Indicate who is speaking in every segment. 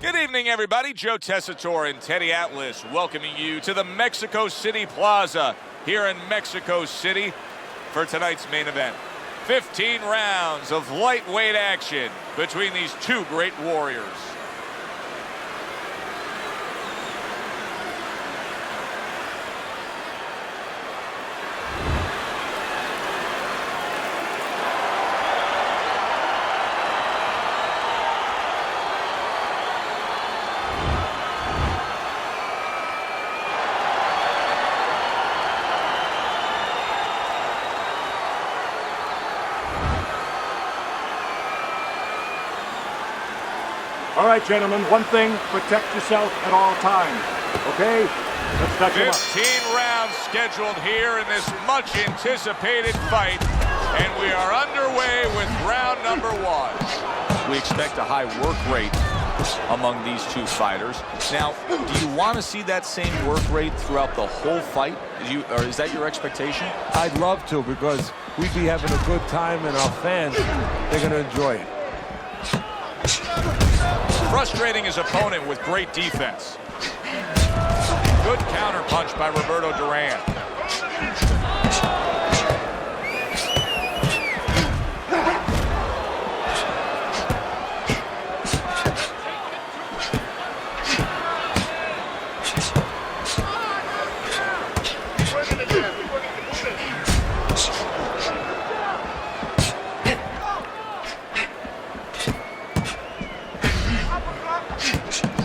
Speaker 1: Good evening, everybody. Joe Tessitore and Teddy Atlas welcoming you to the Mexico City Plaza here in Mexico City for tonight's main event. 15 rounds of lightweight action between these two great warriors.
Speaker 2: All right, gentlemen, one thing, protect yourself at all times, okay? Let's touch him up.
Speaker 1: 15 rounds scheduled here in this much anticipated fight, and we are underway with round number one. We expect a high work rate among these two fighters. Now, do you want to see that same work rate throughout the whole fight? Or is that your expectation?
Speaker 3: I'd love to, because we'd be having a good time, and our fans, they're going to enjoy it.
Speaker 1: Frustrating his opponent with great defense. Good counter punch by Roberto Duran.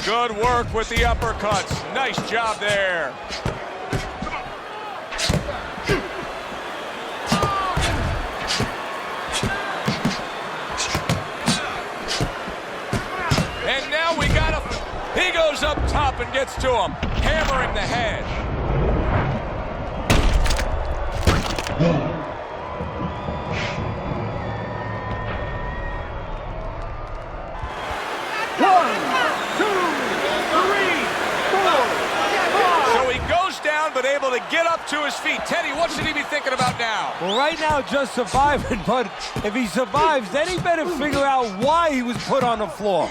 Speaker 1: Good work with the uppercuts. Nice job there. And now we got a... He goes up top and gets to him, hammering the head. But able to get up to his feet. Teddy, what should he be thinking about now?
Speaker 3: Well, right now, just surviving, but if he survives, then he better figure out why he was put on the floor.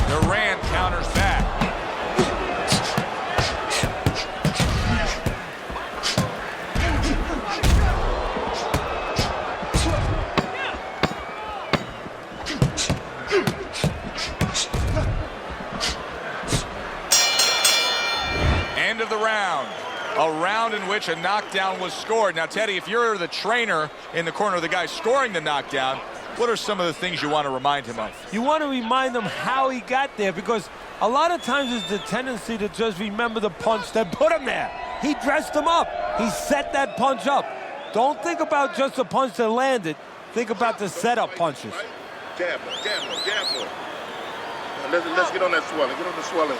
Speaker 1: Duran counters back. End of the round. A round in which a knockdown was scored. Now, Teddy, if you're the trainer in the corner of the guy scoring the knockdown, what are some of the things you want to remind him of?
Speaker 3: You want to remind him how he got there, because a lot of times it's the tendency to just remember the punch that put him there. He dressed him up. He set that punch up. Don't think about just the punch that landed. Think about the setup punches.
Speaker 4: Jab more, jab more, jab more. Let's get on that swelling. Get on the swelling.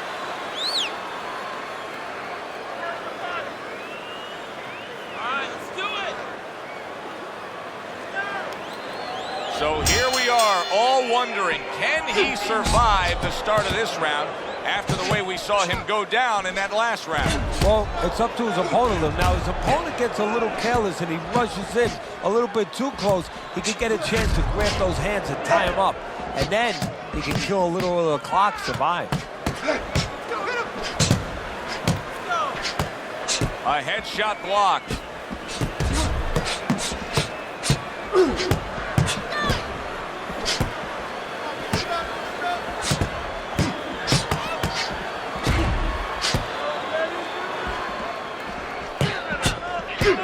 Speaker 1: So here we are, all wondering, can he survive the start of this round after the way we saw him go down in that last round?
Speaker 3: Well, it's up to his opponent. Now, his opponent gets a little careless and he rushes in a little bit too close. He could get a chance to grab those hands and tie him up. And then he can kill a little of the clock, survive.
Speaker 1: A headshot blocked.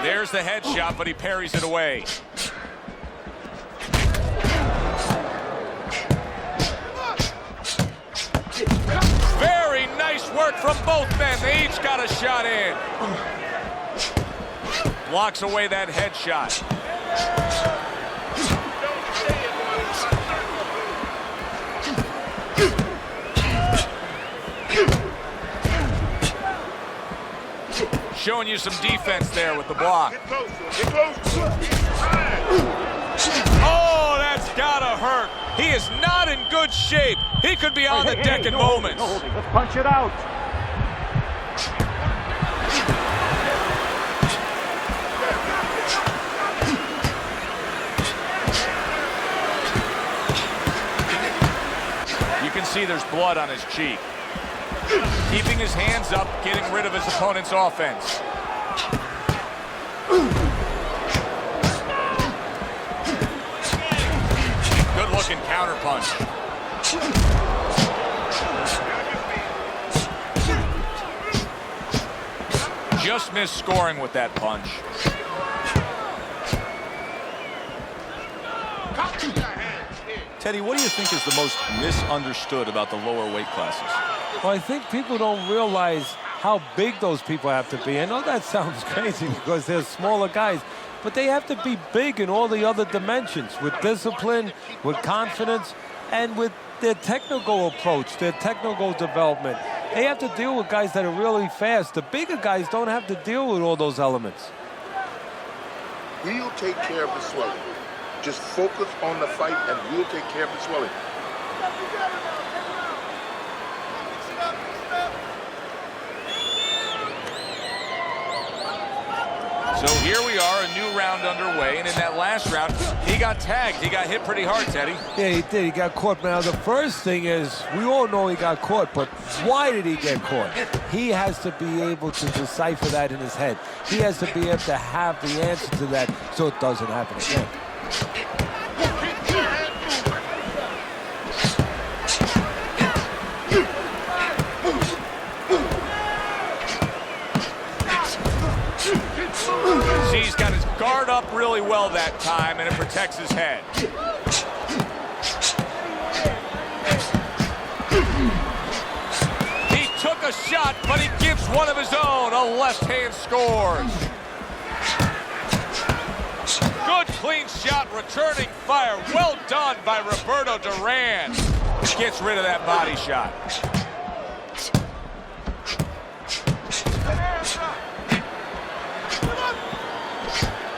Speaker 1: There's the headshot, but he parries it away. Very nice work from both men. They each got a shot in. Blocks away that headshot. Showing you some defense there with the block.
Speaker 4: Get closer. Get closer.
Speaker 1: Oh, that's gotta hurt. He is not in good shape. He could be on the deck in moments.
Speaker 2: Let's punch it out.
Speaker 1: You can see there's blood on his cheek. Keeping his hands up, getting rid of his opponent's offense. Good-looking counterpunch. Just missed scoring with that punch.
Speaker 5: Teddy, what do you think is the most misunderstood about the lower weight classes?
Speaker 3: Well, I think people don't realize how big those people have to be. I know that sounds crazy because they're smaller guys, but they have to be big in all the other dimensions, with discipline, with confidence, and with their technical approach, their technical development. They have to deal with guys that are really fast. The bigger guys don't have to deal with all those elements.
Speaker 4: We'll take care of the swelling. Just focus on the fight and we'll take care of the swelling.
Speaker 1: So here we are, a new round underway, and in that last round, he got tagged. He got hit pretty hard, Teddy.
Speaker 3: Yeah, he did. He got caught. Now, the first thing is, we all know he got caught, but why did he get caught? He has to be able to decipher that in his head. He has to be able to have the answer to that so it doesn't happen again.
Speaker 1: See, he's got his guard up really well that time, and it protects his head. He took a shot, but he gives one of his own. A left hand scores. Good clean shot, returning fire. Well done by Roberto Duran. Gets rid of that body shot.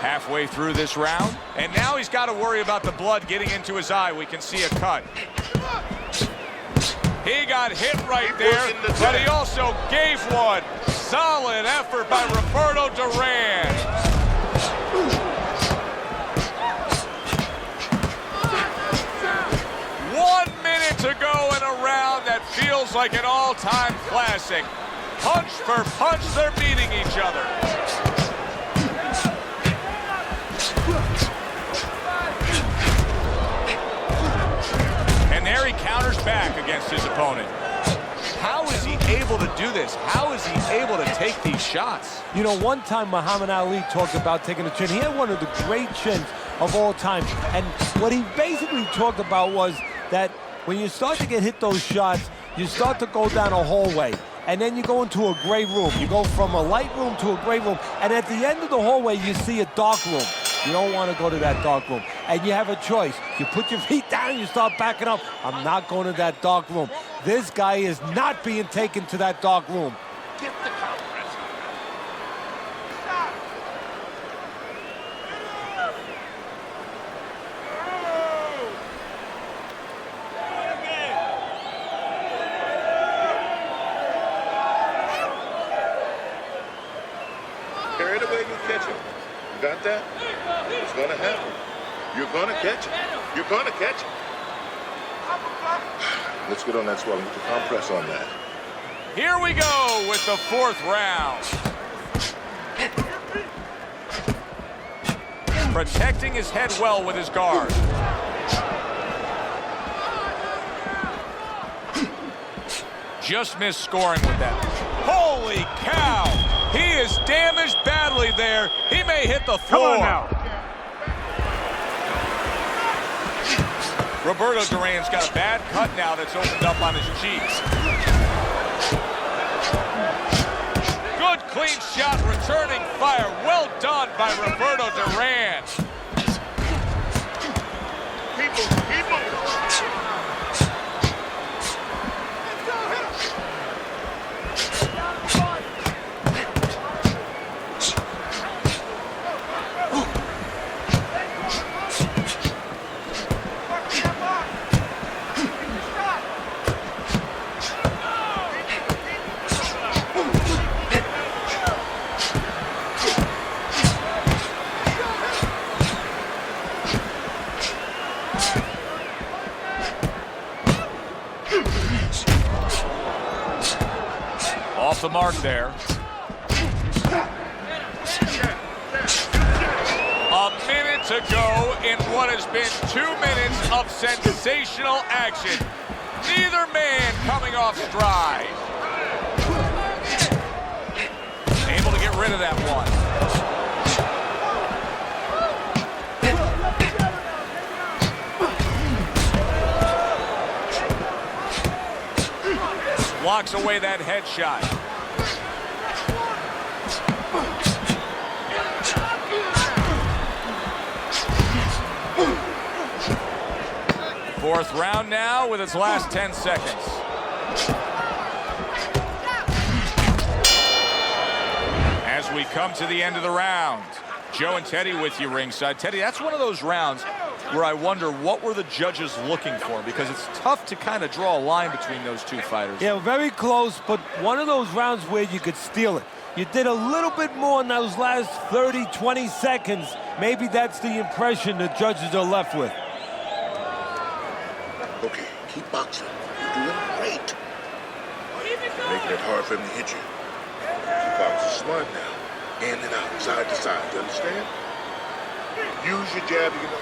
Speaker 1: Halfway through this round, and now he's got to worry about the blood getting into his eye. We can see a cut. He got hit right there, but he also gave one. Solid effort by Roberto Duran. To go in a round that feels like an all-time classic. Punch for punch, they're beating each other. And there he counters back against his opponent. How is he able to do this? How is he able to take these shots?
Speaker 3: You know, one time Muhammad Ali talked about taking a chin. He had one of the great chins of all time. And what he basically talked about was that when you start to get hit those shots, you start to go down a hallway. And then you go into a gray room. You go from a light room to a gray room. And at the end of the hallway, you see a dark room. You don't want to go to that dark room. And you have a choice. You put your feet down, you start backing up. I'm not going to that dark room. This guy is not being taken to that dark room.
Speaker 4: Get the compress. Carry it away, you catch him. You got that? It's gonna happen. You're gonna catch it. You're gonna catch it. Let's get on that swelling. Get the compress on that.
Speaker 1: Here we go with the fourth round. Protecting his head well with his guard. Just missed scoring with that. Holy cow! He is damaged badly there. He may hit the floor.
Speaker 2: Come on now.
Speaker 1: Roberto Duran's got a bad cut now that's opened up on his cheeks. Good clean shot, returning fire. Well done by Roberto Duran.
Speaker 4: People.
Speaker 1: Off the mark there. A minute to go in what has been 2 minutes of sensational action. Neither man coming off stride. Able to get rid of that one. Blocks away that headshot. Fourth round now with its last 10 seconds. As we come to the end of the round, Joe and Teddy with you ringside. Teddy, that's one of those rounds where I wonder what were the judges looking for, because it's tough to kind of draw a line between those two fighters.
Speaker 3: Yeah, very close, but one of those rounds where you could steal it. You did a little bit more in those last 30, 20 seconds. Maybe that's the impression the judges are left with.
Speaker 4: Okay, keep boxing. You're doing great. Making it hard for him to hit you. Keep boxing smart now. In and out, side to side. You understand? Use your jab, you know.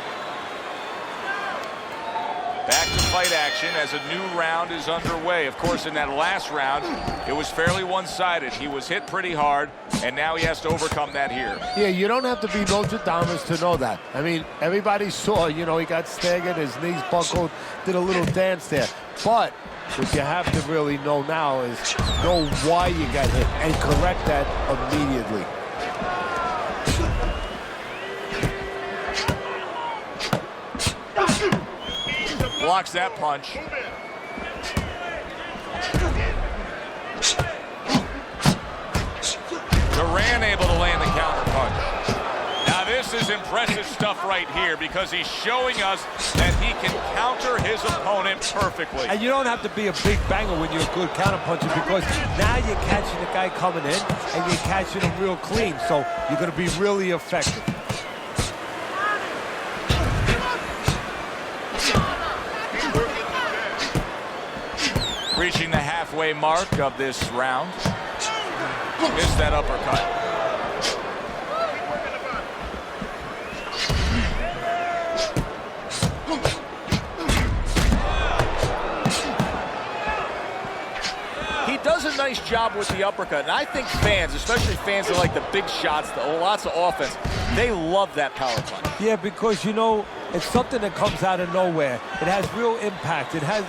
Speaker 1: Back to fight action as a new round is underway. Of course, in that last round, it was fairly one-sided. He was hit pretty hard, and now he has to overcome that here.
Speaker 3: Yeah, you don't have to be Nostradamus to know that. I mean, everybody saw, you know, he got staggered, his knees buckled, did a little dance there. But what you have to really know now is know why you got hit and correct that immediately.
Speaker 1: Blocks that punch. Duran able to land the counter punch. Now this is impressive stuff right here, because he's showing us that he can counter his opponent perfectly.
Speaker 3: And you don't have to be a big banger when you're a good counter puncher, because now you're catching the guy coming in and you're catching him real clean. So you're going to be really effective.
Speaker 1: Reaching the halfway mark of this round. Missed that uppercut. He does a nice job with the uppercut, and I think fans, especially fans that like the big shots, lots of offense, they love that power punch.
Speaker 3: Yeah, because, you know, it's something that comes out of nowhere. It has real impact. It has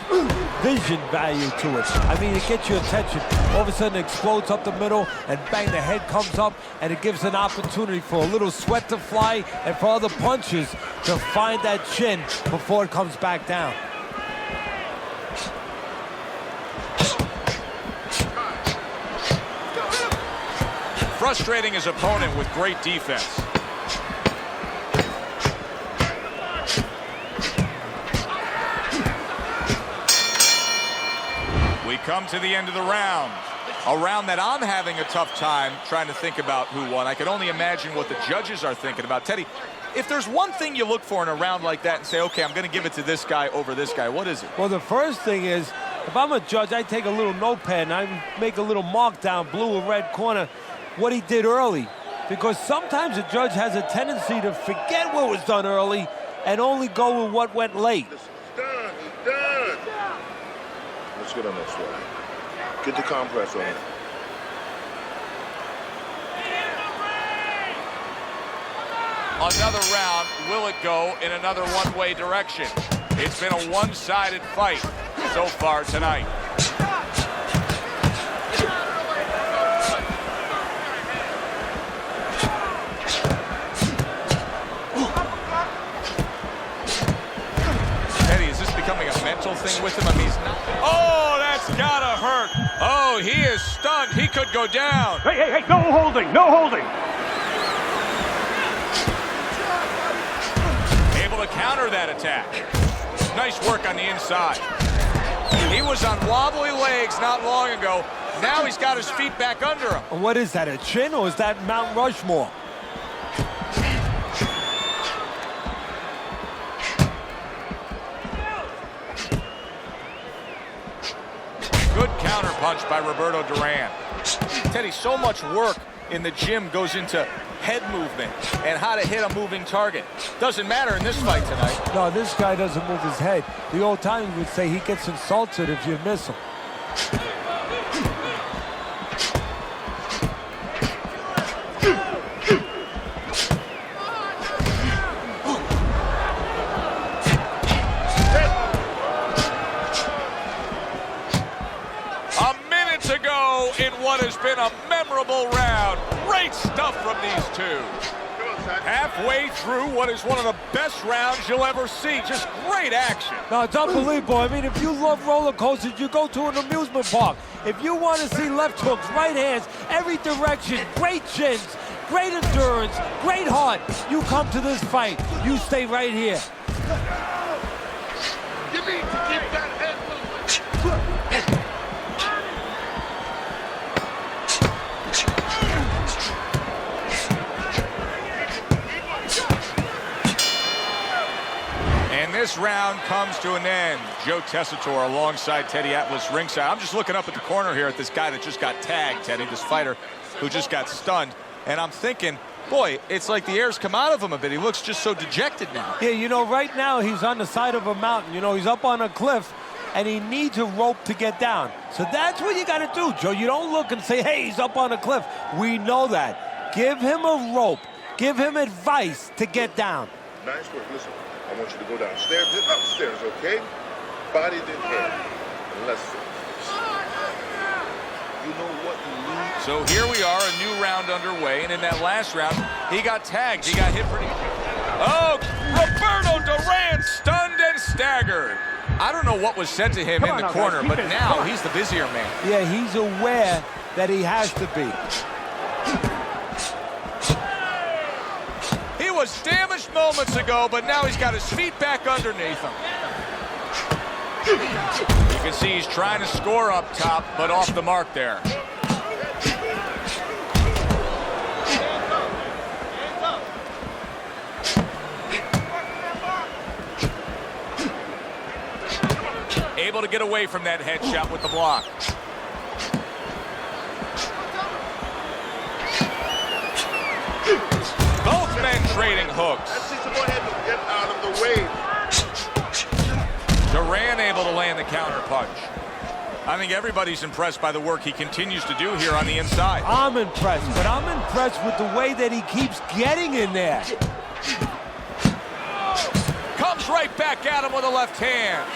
Speaker 3: vision value to it. I mean, it gets your attention. All of a sudden, it explodes up the middle, and bang, the head comes up, and it gives an opportunity for a little sweat to fly and for other punches to find that chin before it comes back down.
Speaker 1: Frustrating his opponent with great defense. We come to the end of the round. A round that I'm having a tough time trying to think about who won. I can only imagine what the judges are thinking about. Teddy, if there's one thing you look for in a round like that and say, okay, I'm going to give it to this guy over this guy, what is it?
Speaker 3: Well, the first thing is, if I'm a judge, I take a little notepad and I make a little mark down, blue or red corner, what he did early. Because sometimes a judge has a tendency to forget what was done early and only go with what went late.
Speaker 4: He's done. He's done. Let's get on that swag. Get the compress on it.
Speaker 1: Another round, will it go in another one-way direction? It's been a one-sided fight so far tonight. Teddy, is this becoming a mental thing with him? I mean, he's not... Oh, that's gotta hurt. Oh, he is stunned. He could go down.
Speaker 2: Hey, no holding, no holding.
Speaker 1: Able to counter that attack. Nice work on the inside. He was on wobbly legs not long ago. Now he's got his feet back under him.
Speaker 3: What is that, a chin, or is that Mount Rushmore?
Speaker 1: Good counter punch by Roberto Duran.
Speaker 5: Teddy, so much work in the gym goes into head movement and how to hit a moving target. Doesn't matter in this fight tonight.
Speaker 3: No, this guy doesn't move his head. The old timers would say he gets insulted if you miss him.
Speaker 1: Ago in what has been a memorable round. Great stuff from these two. Halfway through what is one of the best rounds you'll ever see. Just great action.
Speaker 3: No, it's unbelievable. I mean, if you love roller coasters, you go to an amusement park. If you want to see left hooks, right hands, every direction, great chins, great endurance, great heart, you come to this fight. You stay right here.
Speaker 4: You need to keep that head moving.
Speaker 1: And this round comes to an end. Joe Tessitore alongside Teddy Atlas ringside. I'm just looking up at the corner here at this guy that just got tagged, Teddy, this fighter who just got stunned. And I'm thinking, boy, it's like the air's come out of him a bit. He looks just so dejected now.
Speaker 3: Yeah, you know, right now he's on the side of a mountain. You know, he's up on a cliff, and he needs a rope to get down. So that's what you got to do, Joe. You don't look and say, hey, he's up on a cliff. We know that. Give him a rope. Give him advice to get down.
Speaker 4: Nice work. Listen, I want you to go downstairs, upstairs, okay? Body then head. And let's finish. You know what you need?
Speaker 1: So here we are, a new round underway, and in that last round, he got tagged. He got hit pretty. Oh, Roberto Duran stunned and staggered. I don't know what was said to him in the corner, but now he's the busier man.
Speaker 3: Yeah, he's aware that he has to be.
Speaker 1: He was damaged moments ago, but now he's got his feet back underneath him. You can see he's trying to score up top, but off the mark there. Able to get away from that headshot with the block. Both men trading hooks.
Speaker 4: Get out of the way.
Speaker 1: Duran able to land the counter punch. I think everybody's impressed by the work he continues to do here on the inside.
Speaker 3: I'm impressed, but I'm impressed with the way that he keeps getting in there.
Speaker 1: Comes right back at him with a left hand.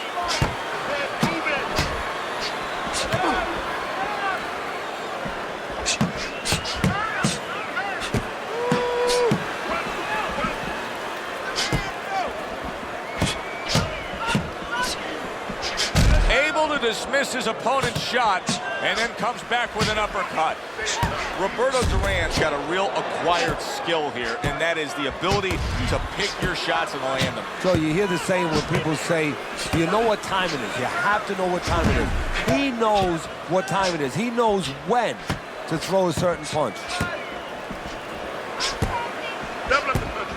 Speaker 1: Able to dismiss his opponent's shot and then comes back with an uppercut. Roberto Duran's got a real acquired skill here, and that is the ability to pick your shots and land them.
Speaker 3: So you hear the saying when people say, do you know what time it is? You have to know what time it is. He knows what time it is. He knows when to throw a certain punch.
Speaker 4: Double up the punch.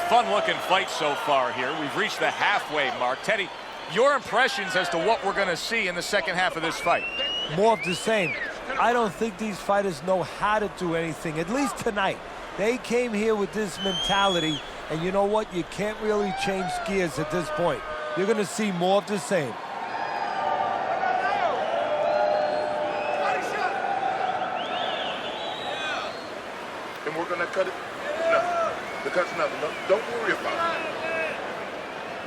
Speaker 1: Fun-looking fight so far here. We've reached the halfway mark. Teddy, your impressions as to what we're going to see in the second half of this fight?
Speaker 3: More of the same. I don't think these fighters know how to do anything, at least tonight. They came here with this mentality, and you know what? You can't really change gears at this point. You're going to see more of the same.
Speaker 4: And we're going to cut it. No. Because nothing. Don't worry about it.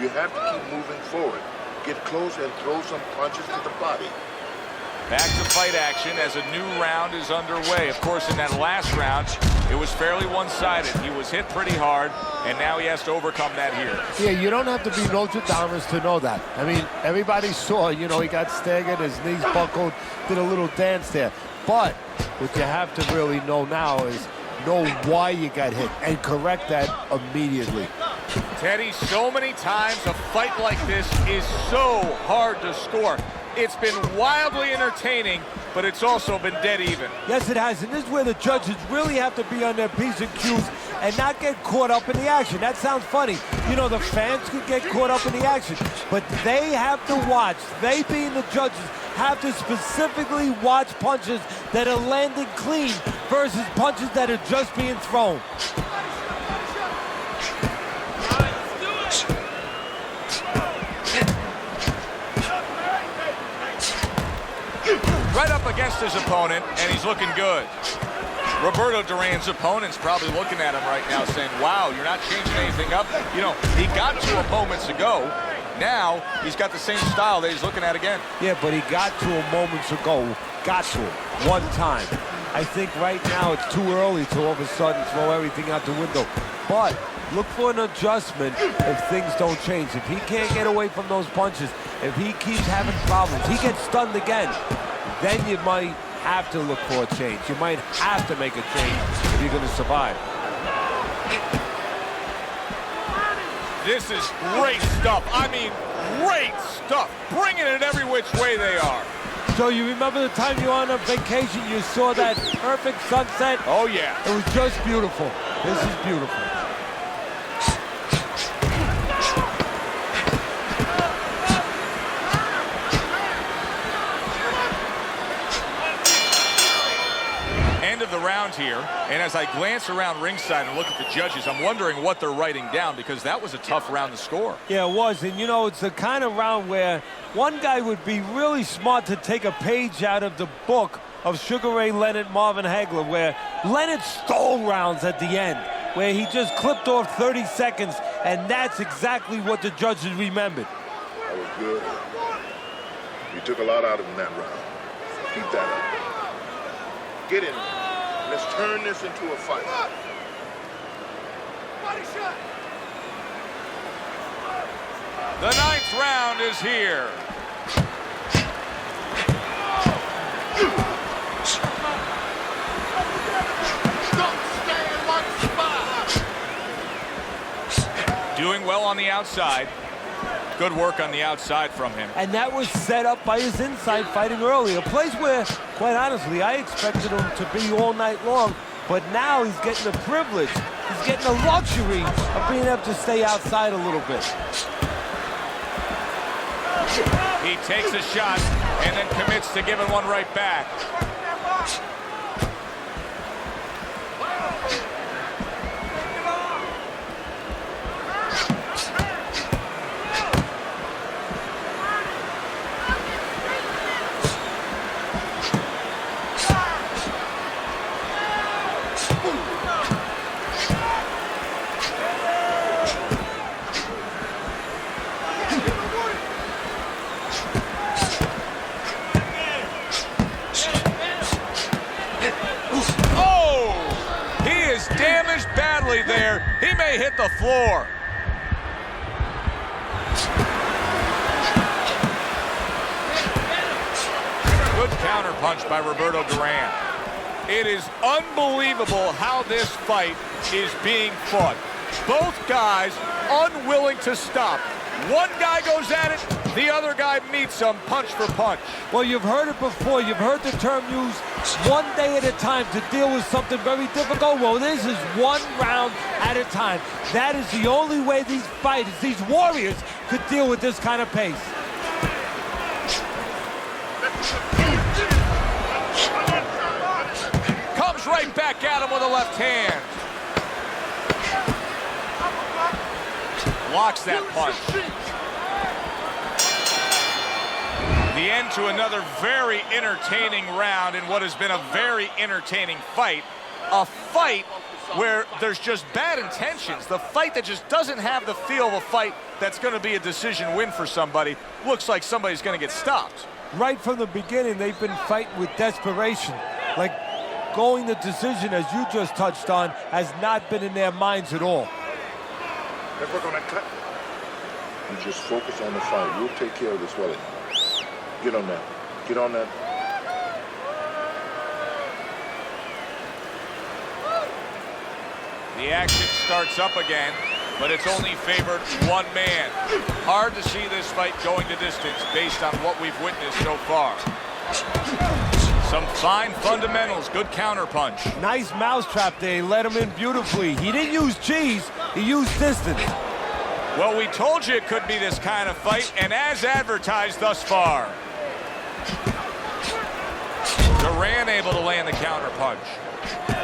Speaker 4: You have to keep moving forward. Get close and throw some punches to the body.
Speaker 1: Back to fight action as a new round is underway. Of course, in that last round, it was fairly one-sided. He was hit pretty hard, and now he has to overcome that here.
Speaker 3: Yeah, you don't have to be Nostradamus to know that. I mean, everybody saw, you know, he got staggered, his knees buckled, did a little dance there. But what you have to really know now is know why you got hit and correct that immediately.
Speaker 1: Teddy, so many times a fight like this is so hard to score. It's been wildly entertaining,
Speaker 5: but it's also been dead even.
Speaker 3: Yes, it has, and this is where the judges really have to be on their P's and Q's and not get caught up in the action. That sounds funny. You know, the fans could get caught up in the action, but they have to watch. They, being the judges, have to specifically watch punches that are landing clean versus punches that are just being thrown.
Speaker 5: Right up against his opponent, and he's looking good. Roberto Duran's opponent's probably looking at him right now saying, wow, you're not changing anything up. You know, he got to him moments ago. Now, he's got the same style that he's looking at again.
Speaker 3: Yeah, but he got to him moments ago. Got to him one time. I think right now it's too early to all of a sudden throw everything out the window. But look for an adjustment if things don't change. If he can't get away from those punches, if he keeps having problems, he gets stunned again, then you might have to look for a change. You might have to make a change if you're going to survive.
Speaker 5: This is great stuff. I mean, great stuff. Bringing it every which way they are.
Speaker 3: So you remember the time you were on a vacation, you saw that perfect sunset?
Speaker 5: Oh, yeah.
Speaker 3: It was just beautiful. This is beautiful.
Speaker 5: End of the round here, and as I glance around ringside and look at the judges, I'm wondering what they're writing down, because that was a tough round to score.
Speaker 3: Yeah, it was, and you know, it's the kind of round where one guy would be really smart to take a page out of the book of Sugar Ray Leonard, Marvin Hagler, where Leonard stole rounds at the end, where he just clipped off 30 seconds, and that's exactly what the judges remembered.
Speaker 4: That was good. You took a lot out of him that round. Keep that up. Get in. Let's turn this into a fight.
Speaker 1: The 9th round is here. Doing well on the outside. Good work on the outside from him.
Speaker 3: And that was set up by his inside fighting early. A place where, quite honestly, I expected him to be all night long. But now he's getting the privilege. He's getting the luxury of being able to stay outside a little bit.
Speaker 1: He takes a shot and then commits to giving one right back. There, he may hit the floor. Good counter punch by Roberto Duran. It is unbelievable how this fight is being fought. Both guys unwilling to stop. One guy goes at it, the other guy meets him punch for punch.
Speaker 3: Well, you've heard it before. You've heard the term used, one day at a time to deal with something very difficult. Well, this is one round at a time. That is the only way these fighters, these warriors, could deal with this kind of pace.
Speaker 1: Comes right back at him with a left hand. Blocks that punch. The end to another very entertaining round in what has been a very entertaining fight. A fight where there's just bad intentions. The fight that just doesn't have the feel of a fight that's going to be a decision win for somebody. Looks like somebody's going to get stopped.
Speaker 3: Right from the beginning, they've been fighting with desperation. Like going the decision, as you just touched on, has not been in their minds at all.
Speaker 4: Let's work on that cut. You just focus on the fight. We'll take care of this swelling. Get on that. Get on that.
Speaker 1: The action starts up again, but it's only favored one man. Hard to see this fight going the distance based on what we've witnessed so far.
Speaker 5: Some fine fundamentals, good counter punch.
Speaker 3: Nice mousetrap there. He let him in beautifully. He didn't use cheese, he used distance.
Speaker 5: Well, we told you it could be this kind of fight, and as advertised thus far. Duran able to land the counter punch.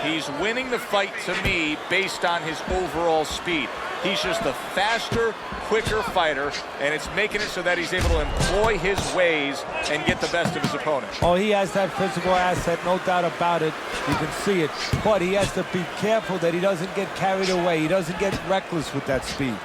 Speaker 5: He's winning the fight to me based on his overall speed. He's just a faster, quicker fighter, and it's making it so that he's able to employ his ways and get the best of his opponent.
Speaker 3: Oh, he has that physical asset, no doubt about it. You can see it. But he has to be careful that he doesn't get carried away. He doesn't get reckless with that speed.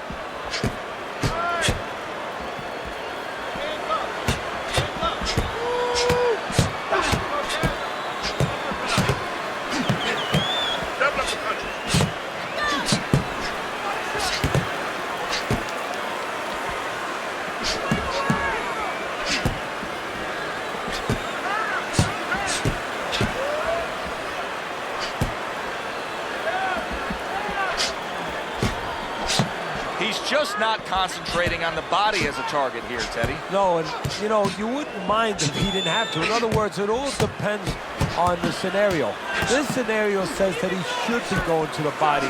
Speaker 5: Just not concentrating on the body as a target here, Teddy.
Speaker 3: No, and you know, you wouldn't mind if he didn't have to. In other words, it all depends on the scenario. This scenario says that he should be going to the body,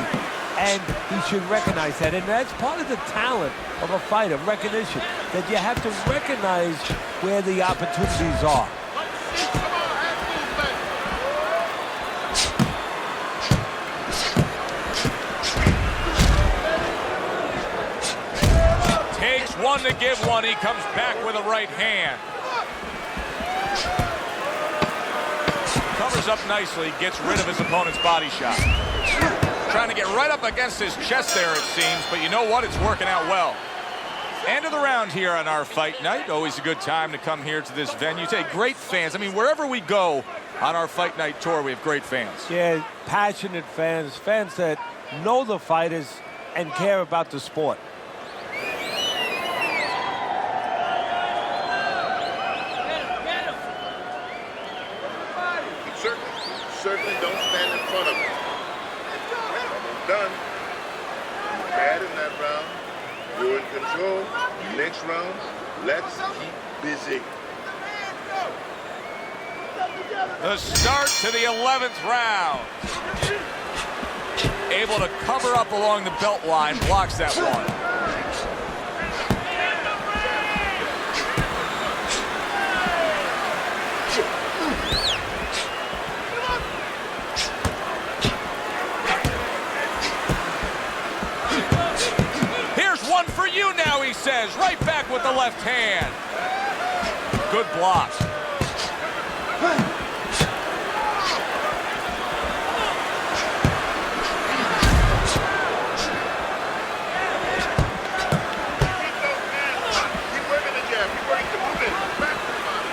Speaker 3: and he should recognize that. And that's part of the talent of a fighter, recognition, that you have to recognize where the opportunities are.
Speaker 5: One to give one. He comes back with a right hand. Covers up nicely, gets rid of his opponent's body shot. Trying to get right up against his chest there, it seems, but you know what? It's working out well. End of the round here on our fight night. Always a good time to come here to this venue. Take great fans. I mean, wherever we go on our fight night tour, we have great fans.
Speaker 3: Yeah, passionate fans, fans that know the fighters and care about the sport.
Speaker 4: Certainly don't stand in front of him. Almost done. He's bad in that round. You're in control. Next round, let's keep busy.
Speaker 5: The start to the 11th round. Able to cover up along the belt line, blocks that one. One for you now, he says. Right back with the left hand. Good block.
Speaker 4: Keep working the jab. Keep working the movement. Back to the body.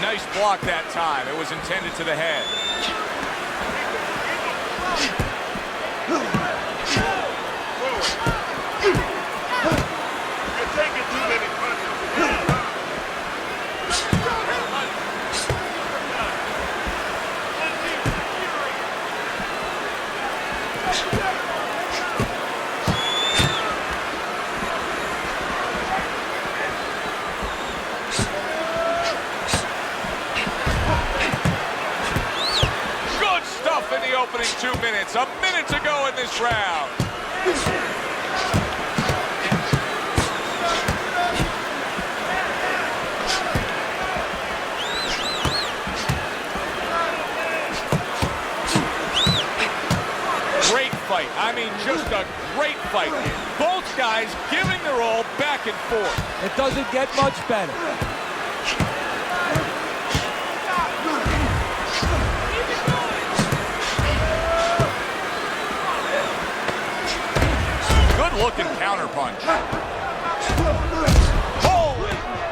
Speaker 5: Nice block that time. It was intended to the head. Opening 2 minutes, a minute to go in this round. Great fight. I mean, just a great fight. Both guys giving their all back and forth.
Speaker 3: It doesn't get much better.
Speaker 5: Looking counter punch. Oh,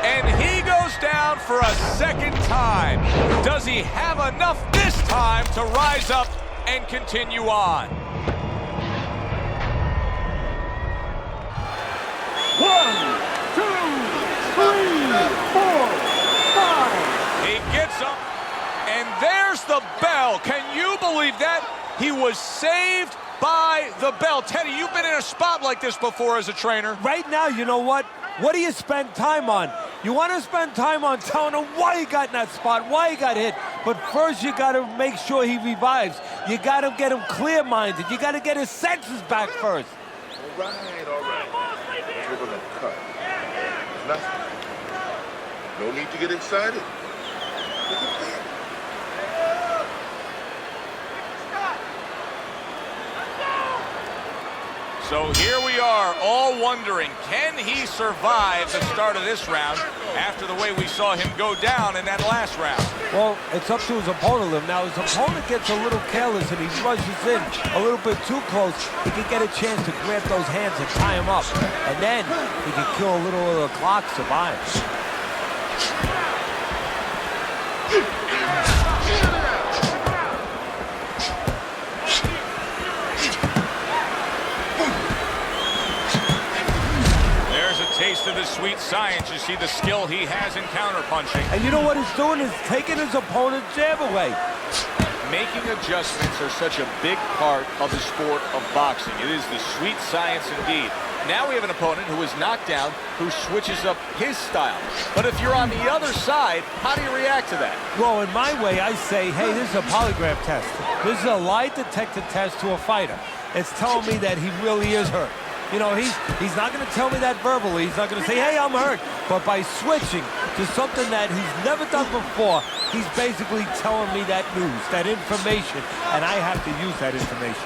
Speaker 5: and he goes down for a second time. Does he have enough this time to rise up and continue on?
Speaker 2: 1, 2, 3, 4, 5.
Speaker 5: He gets up, and there's the bell. Can you believe that? He was saved by the bell. Teddy, you've been in a spot like this before as a trainer.
Speaker 3: Right now, you know what? What do you spend time on? You want to spend time on telling him why he got in that spot, why he got hit. But first you got to make sure he revives. You got to get him clear-minded. You got to get his senses back first.
Speaker 4: All right. Let's look at the cut. Nothing. No need to get excited. Look at that.
Speaker 1: So here we are, all wondering, can he survive the start of this round after the way we saw him go down in that last round?
Speaker 3: Well, it's up to his opponent. Now, his opponent gets a little careless and he rushes in a little bit too close. He can get a chance to grab those hands and tie him up. And then he can kill a little of the clock, survive.
Speaker 1: Taste of the sweet science. You see the skill he has in counterpunching.
Speaker 3: And you know what he's doing is taking his opponent's jab away.
Speaker 1: Making adjustments are such a big part of the sport of boxing. It is the sweet science indeed. Now we have an opponent who is knocked down, who switches up his style. But if you're on the other side, how do you react to that?
Speaker 3: Well, in my way, I say, hey, this is a polygraph test. This is a lie detector test to a fighter. It's telling me that he really is hurt. You know, he's not going to tell me that verbally. He's not going to say, hey, I'm hurt. But by switching to something that he's never done before, he's basically telling me that news, that information, and I have to use that information.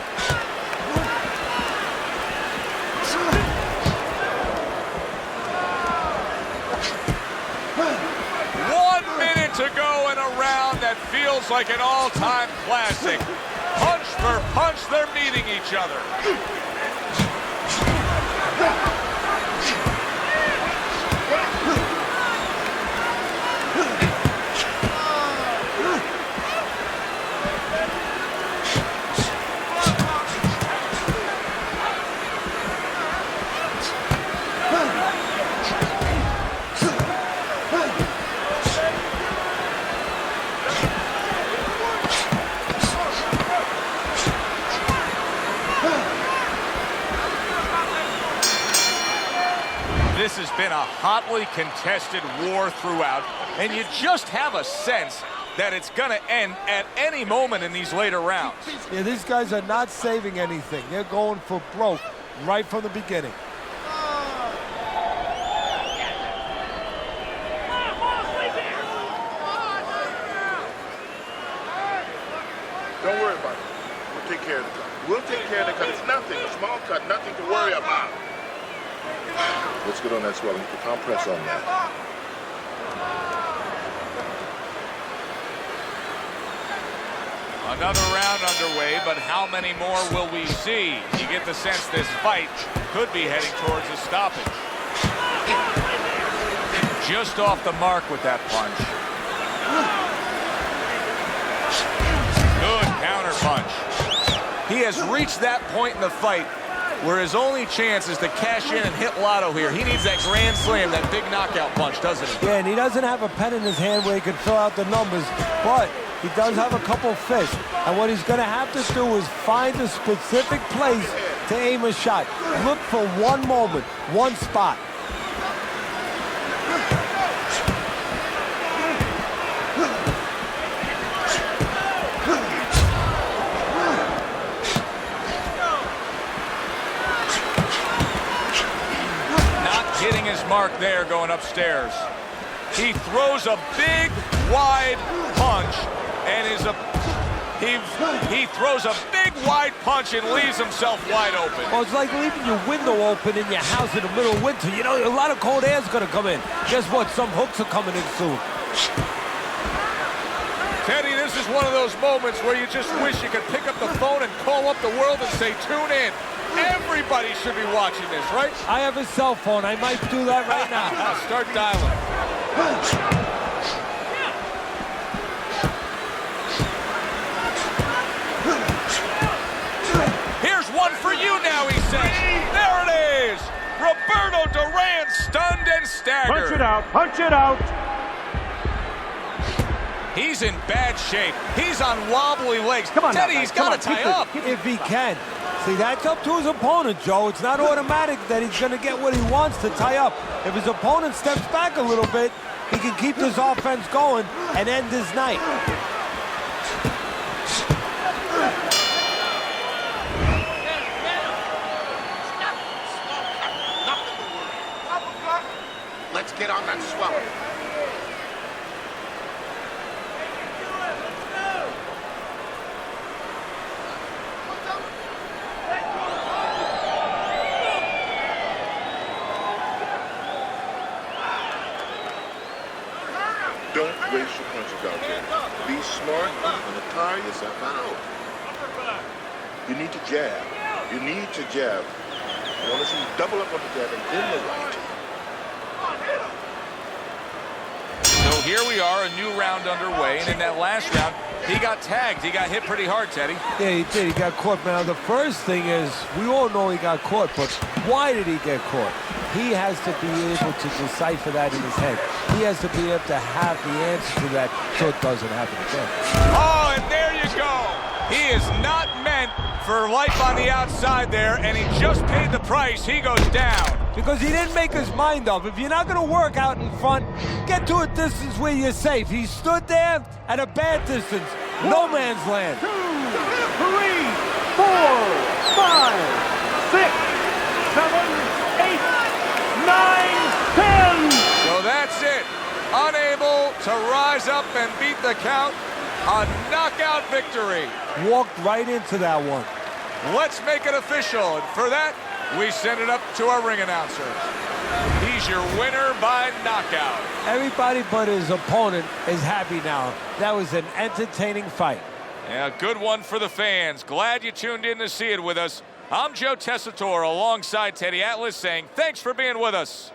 Speaker 1: One minute to go in a round that feels like an all-time classic. Punch for punch, they're meeting each other. This has been a hotly contested war throughout, and you just have a sense that it's going to end at any moment in these later rounds.
Speaker 3: Yeah, these guys are not saving anything. They're going for broke right from the beginning.
Speaker 4: Don't worry about it. We'll take care of the cut. We'll take care of the cut. It's nothing. A small cut, nothing to worry about. Let's get on that swelling. Put compress on that.
Speaker 1: Another round underway, but how many more will we see? You get the sense this fight could be heading towards a stoppage. Just off the mark with that punch. Good counter punch. He has reached that point in the fight where his only chance is to cash in and hit lotto here. He needs that grand slam, that big knockout punch, doesn't he?
Speaker 3: Yeah, and he doesn't have a pen in his hand where he can fill out the numbers, but he does have a couple fists. And what he's going to have to do is find a specific place to aim a shot. Look for one moment, one spot.
Speaker 1: Hitting his mark there going upstairs. He throws a big, wide punch and he throws a big, wide punch and leaves himself wide open.
Speaker 3: Well, it's like leaving your window open in your house in the middle of winter. You know, a lot of cold air is going to come in. Guess what? Some hooks are coming in soon.
Speaker 1: Teddy, this is one of those moments where you just wish you could pick up the phone and call up the world and say, tune in. Everybody should be watching this, right?
Speaker 3: I have a cell phone. I might do that right now.
Speaker 1: Start dialing. Here's one for you now, he says. There it is. Roberto Duran stunned and staggered.
Speaker 2: Punch it out. Punch it out.
Speaker 1: He's in bad shape. He's on wobbly legs.
Speaker 2: Come on,
Speaker 1: Teddy,
Speaker 2: now,
Speaker 1: he's
Speaker 2: come
Speaker 1: got
Speaker 2: on,
Speaker 1: to tie up.
Speaker 3: If he can. See, that's up to his opponent, Joe. It's not automatic that he's going to get what he wants to tie up. If his opponent steps back a little bit, he can keep this offense going and end his night.
Speaker 4: Let's get on that swelling. Don't waste your punches out there. Be smart and tire yourself out. You need to jab. You need to jab. You want to see you double up on the jab and then the right.
Speaker 5: So here we are, a new round underway, and in that last round, he got tagged. He got hit pretty hard, Teddy.
Speaker 3: Yeah, he did. He got caught. Now, the first thing is, we all know he got caught, but why did he get caught? He has to be able to decipher that in his head. He has to be able to have the answer to that so it doesn't happen again.
Speaker 5: Oh, and there you go. He is not meant for life on the outside there, and he just paid the price. He goes down.
Speaker 3: Because he didn't make his mind up. If you're not going to work out in front, get to a distance where you're safe. He stood there at a bad distance. No man's land.
Speaker 2: 2, 3, 4, 5, 6, 7, 8, 9, 10.
Speaker 5: So that's it. Unable to rise up and beat the count. A knockout victory.
Speaker 3: Walked right into that one.
Speaker 5: Let's make it official. And for that, we send it up to our ring announcer. He's your winner by knockout.
Speaker 3: Everybody but his opponent is happy now. That was an entertaining fight.
Speaker 5: Yeah, good one for the fans. Glad you tuned in to see it with us. I'm Joe Tessitore alongside Teddy Atlas saying thanks for being with us.